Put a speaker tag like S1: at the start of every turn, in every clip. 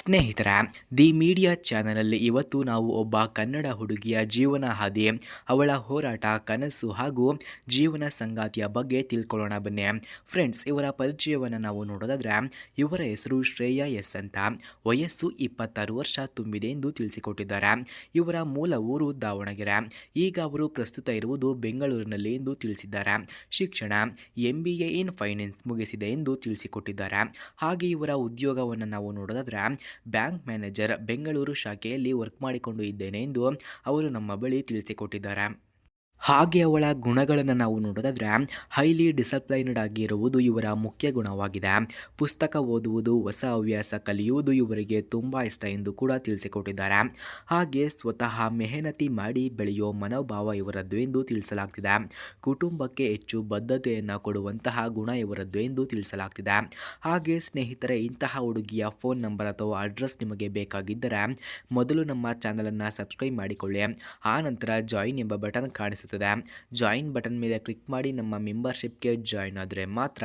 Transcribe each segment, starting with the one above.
S1: ಸ್ನೇಹಿತರ the media ಚಾನಲಲ್ಲಿ ಇವತ್ತು ನಾವು ಒಬ್ಬ ಕನ್ನಡ ಹುಡುಗಿಯ ಜೀವನ ಹಾದಿ, ಅವಳ ಹೋರಾಟ, ಕನಸು ಹಾಗೂ ಜೀವನ ಸಂಗಾತಿಯ ಬಗ್ಗೆ ತಿಳ್ಕೊಳ್ಳೋಣ ಬನ್ನಿ. ಫ್ರೆಂಡ್ಸ್, ಇವರ ಪರಿಚಯವನ್ನು ನಾವು ನೋಡೋದಾದ್ರೆ ಇವರ ಹೆಸರು ಶ್ರೇಯಾ ಎಸ್ ಅಂತ. ವಯಸ್ಸು 26 ವರ್ಷ ತುಂಬಿದೆ ಎಂದು ತಿಳಿಸಿಕೊಟ್ಟಿದ್ದಾರೆ. ಇವರ ಮೂಲ ಊರು ದಾವಣಗೆರೆ. ಈಗ ಅವರು ಪ್ರಸ್ತುತ ಇರುವುದು ಬೆಂಗಳೂರಿನಲ್ಲಿ ಎಂದು ತಿಳಿಸಿದ್ದಾರೆ. ಶಿಕ್ಷಣ MBA ಇನ್ ಫೈನಾನ್ಸ್ ಮುಗಿಸಿದೆ ಎಂದು ತಿಳಿಸಿಕೊಟ್ಟಿದ್ದಾರೆ. ಹಾಗೆ ಇವರ ಉದ್ಯೋಗವನ್ನು ನಾವು ನೋಡೋದಾದ್ರೆ ಬ್ಯಾಂಕ್ ಮ್ಯಾನೇಜರ್ ಬೆಂಗಳೂರು ಶಾಖೆಯಲ್ಲಿ ವರ್ಕ್ ಮಾಡಿಕೊಂಡು ಇದ್ದೇನೆ ಎಂದು ಅವರು ನಮ್ಮ ಬಳಿ ತಿಳಿಸಿಕೊಟ್ಟಿದ್ದಾರೆ. ಹಾಗೆ ಅವಳ ಗುಣಗಳನ್ನು ನಾವು ನೋಡೋದಾದ್ರೆ ಹೈಲಿ ಡಿಸಿಪ್ಲೈನ್ಡ್ ಆಗಿರುವುದು ಇವರ ಮುಖ್ಯ ಗುಣವಾಗಿದೆ. ಪುಸ್ತಕ ಓದುವುದು, ಹೊಸ ಹವ್ಯಾಸ ಕಲಿಯುವುದು ಇವರಿಗೆ ತುಂಬ ಇಷ್ಟ ಎಂದು ಕೂಡ ತಿಳಿಸಿಕೊಟ್ಟಿದ್ದಾರೆ. ಹಾಗೆ ಸ್ವತಃ ಮೆಹನತಿ ಮಾಡಿ ಬೆಳೆಯೋ ಮನೋಭಾವ ಇವರದ್ದು ಎಂದು ತಿಳಿಸಲಾಗ್ತಿದೆ. ಕುಟುಂಬಕ್ಕೆ ಹೆಚ್ಚು ಬದ್ಧತೆಯನ್ನು ಕೊಡುವಂತಹ ಗುಣ ಇವರದ್ದು ಎಂದು ತಿಳಿಸಲಾಗ್ತಿದೆ. ಹಾಗೆ ಸ್ನೇಹಿತರೆ, ಇಂತಹ ಹುಡುಗಿಯ ಫೋನ್ ನಂಬರ್ ಅಥವಾ ಅಡ್ರೆಸ್ ನಿಮಗೆ ಬೇಕಾಗಿದ್ದರೆ ಮೊದಲು ನಮ್ಮ ಚಾನಲನ್ನು ಸಬ್ಸ್ಕ್ರೈಬ್ ಮಾಡಿಕೊಳ್ಳಿ. ಆ ನಂತರ ಜಾಯಿನ್ ಎಂಬ ಬಟನ್ ಕಾಣಿಸುತ್ತದೆ. ಜಾಯಿನ್ ಬಟನ್ ಮೇಲೆ ಕ್ಲಿಕ್ ಮಾಡಿ ನಮ್ಮ ಮೆಂಬರ್ಶಿಪ್ಗೆ ಜಾಯಿನ್ ಆದರೆ ಮಾತ್ರ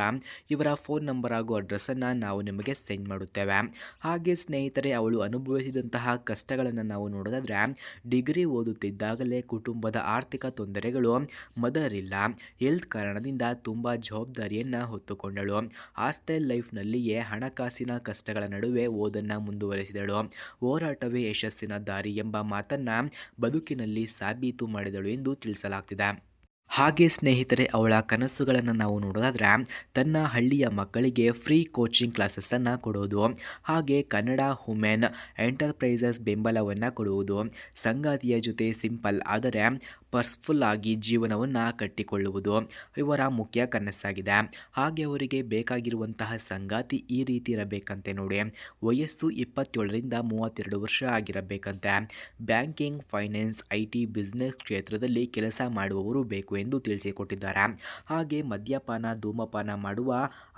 S1: ಇವರ ಫೋನ್ ನಂಬರ್ ಹಾಗೂ ಅಡ್ರೆಸ್ಸನ್ನು ನಾವು ನಿಮಗೆ ಸೆಂಡ್ ಮಾಡುತ್ತೇವೆ. ಹಾಗೆ ಸ್ನೇಹಿತರೆ, ಅವಳು ಅನುಭವಿಸಿದಂತಹ ಕಷ್ಟಗಳನ್ನು ನಾವು ನೋಡೋದಾದ್ರೆ ಡಿಗ್ರಿ ಓದುತ್ತಿದ್ದಾಗಲೇ ಕುಟುಂಬದ ಆರ್ಥಿಕ ತೊಂದರೆಗಳು, ಮದರ್ ಇಲ್ಲ, ಹೆಲ್ತ್ ಕಾರಣದಿಂದ ತುಂಬ ಜವಾಬ್ದಾರಿಯನ್ನು ಹೊತ್ತುಕೊಂಡಳು. ಹಾಸ್ಟೆಲ್ ಲೈಫ್ನಲ್ಲಿಯೇ ಹಣಕಾಸಿನ ಕಷ್ಟಗಳ ನಡುವೆ ಓದನ್ನು ಮುಂದುವರೆಸಿದಳು. ಹೋರಾಟವೇ ಯಶಸ್ಸಿನ ದಾರಿ ಎಂಬ ಮಾತನ್ನು ಬದುಕಿನಲ್ಲಿ ಸಾಬೀತು ಮಾಡಿದಳು ಎಂದು ತಿಳಿಸಲಾಗಿದೆ. ಹಾಗೆ ಸ್ನೇಹಿತರೆ, ಅವಳ ಕನಸುಗಳನ್ನು ನಾವು ನೋಡೋದಾದ್ರೆ ತನ್ನ ಹಳ್ಳಿಯ ಮಕ್ಕಳಿಗೆ ಫ್ರೀ ಕೋಚಿಂಗ್ ಕ್ಲಾಸಸ್ಸನ್ನು ಕೊಡೋದು, ಹಾಗೆ ಕನ್ನಡ ವುಮೆನ್ ಎಂಟರ್ಪ್ರೈಸಸ್ ಬೆಂಬಲವನ್ನು ಕೊಡುವುದು, ಸಂಗಾತಿಯ ಜೊತೆ ಸಿಂಪಲ್ ಆದರೆ ಪರ್ಸ್ಫುಲ್ ಆಗಿ ಜೀವನವನ್ನು ಕಟ್ಟಿಕೊಳ್ಳುವುದು ಇವರ ಮುಖ್ಯ ಕನಸಾಗಿದೆ. ಹಾಗೆ ಅವರಿಗೆ ಬೇಕಾಗಿರುವಂತಹ ಸಂಗಾತಿ ಈ ರೀತಿ ಇರಬೇಕಂತೆ ನೋಡಿ. ವಯಸ್ಸು 27ರಿಂದ 32 ವರ್ಷ ಆಗಿರಬೇಕಂತೆ. ಬ್ಯಾಂಕಿಂಗ್, ಫೈನಾನ್ಸ್, IT, ಬಿಸ್ನೆಸ್ ಕ್ಷೇತ್ರದಲ್ಲಿ ಕೆಲಸ ಮಾಡುವವರು ಬೇಕು ಎಂದು ತಿಳಿಸಿಕೊಟ್ಟಿದ್ದಾರೆ. ಹಾಗೆ ಮದ್ಯಪಾನ, ಧೂಮಪಾನ ಮಾಡುವ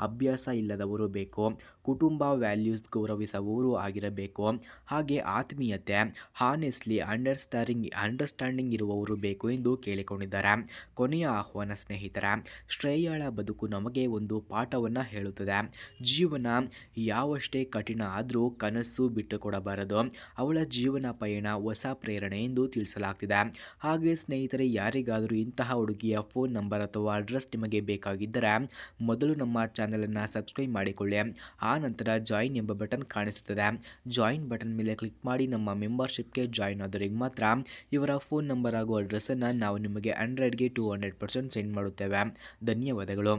S1: ಅಭ್ಯಾಸ ಇಲ್ಲದವರು ಬೇಕು. ಕುಟುಂಬ ವ್ಯಾಲ್ಯೂಸ್ ಗೌರವಿಸುವವರು ಆಗಿರಬೇಕು. ಹಾಗೆ ಆತ್ಮೀಯತೆ, ಹಾನೆಸ್ಟ್ಲಿ, ಅಂಡರ್ಸ್ಟ್ಯಾಂಡಿಂಗ್ ಇರುವವರು ಬೇಕು ಎಂದು ಕೇಳಿಕೊಂಡಿದ್ದಾರೆ. ಕೊನೆಯ ಆಹ್ವಾನ ಸ್ನೇಹಿತರ, ಶ್ರೇಯಾಳ ಬದುಕು ನಮಗೆ ಒಂದು ಪಾಠವನ್ನು ಹೇಳುತ್ತದೆ. ಜೀವನ ಯಾವಷ್ಟೇ ಕಠಿಣ ಆದರೂ ಕನಸು ಬಿಟ್ಟುಕೊಡಬಾರದು. ಅವಳ ಜೀವನ ಪಯಣ ಹೊಸ ಪ್ರೇರಣೆ ಎಂದು ತಿಳಿಸಲಾಗ್ತಿದೆ. ಹಾಗೆ ಸ್ನೇಹಿತರೆ, ಯಾರಿಗಾದರೂ ಇಂತಹ ಹುಡುಗಿಯ ಫೋನ್ ನಂಬರ್ ಅಥವಾ ಅಡ್ರೆಸ್ ನಿಮಗೆ ಬೇಕಾಗಿದ್ದರೆ ಮೊದಲು ನಮ್ಮ ಚಾನಲನ್ನು ಸಬ್ಸ್ಕ್ರೈಬ್ ಮಾಡಿಕೊಳ್ಳಿ. ಆ ನಂತರ ಜಾಯಿನ್ ಎಂಬ ಬಟನ್ ಕಾಣಿಸುತ್ತದೆ. ಜಾಯಿನ್ ಬಟನ್ ಮೇಲೆ ಕ್ಲಿಕ್ ಮಾಡಿ ನಮ್ಮ ಮೆಂಬರ್ಶಿಪ್ಗೆ ಜಾಯಿನ್ ಆದವರಿಗೆ ಮಾತ್ರ ಇವರ ಫೋನ್ ನಂಬರ್ ಹಾಗೂ ಅಡ್ರೆಸ್ಸನ್ನು ನಾವು ನಿಮಗೆ 100ಗೆ 200% ಸೆಂಡ್ ಮಾಡುತ್ತೇವೆ. ಧನ್ಯವಾದಗಳು.